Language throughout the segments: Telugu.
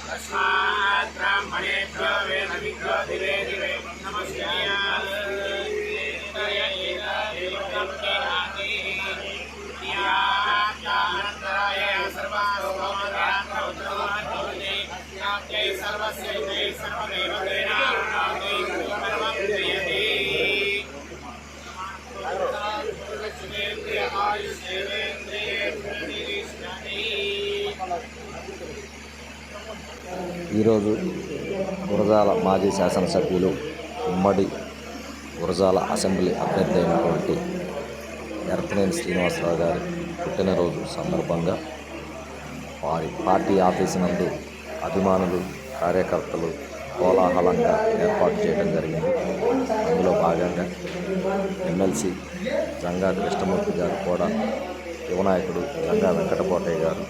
तस्मात् ब्राह्मणेभ्यो वेदविभ्यो दिवे दिवे नमस्याय सर्वास्मै सर्वस्य सर्वमेव ఈరోజు గురజాల మాజీ శాసనసభ్యులు ఉమ్మడి గురజాల అసెంబ్లీ అభ్యర్థి అయినటువంటి ఎర్తనేని శ్రీనివాసరావు గారి పుట్టినరోజు సందర్భంగా వారి పార్టీ ఆఫీసు నందు అభిమానులు కార్యకర్తలు కోలాహలంగా ఏర్పాటు చేయడం జరిగింది. అందులో భాగంగా ఎమ్మెల్సీ జంగా కృష్ణమూర్తి గారు కూడా యువనాయకుడు జంగా వెంకటపోటయ్య గారు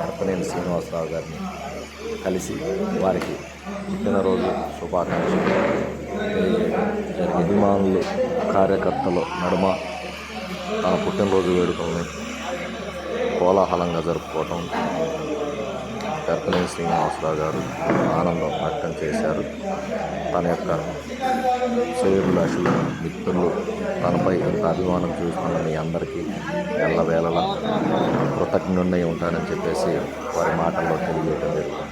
ఎర్తనేని శ్రీనివాసరావు గారిని కలిసి వారికి పుట్టినరోజు శుభాకాంక్షలు తెలియజేయడం. అభిమానులు కార్యకర్తలు నడుమ తన పుట్టినరోజు వేడుకలను కోలాహలంగా జరుపుకోవటం ఎర్తనేని శ్రీనివాసరావు గారు ఆనందం వ్యక్తం చేశారు. తన యొక్క శ్రేయోభిలాషులు మిత్రులు తనపై ఇంత అభిమానం చూస్తున్న మీ అందరికీ ఎల్లవేళలా కృతజ్ఞుడై ఉంటానని చెప్పేసి వారి మాటల్లో తెలియజేయడం జరుగుతుంది.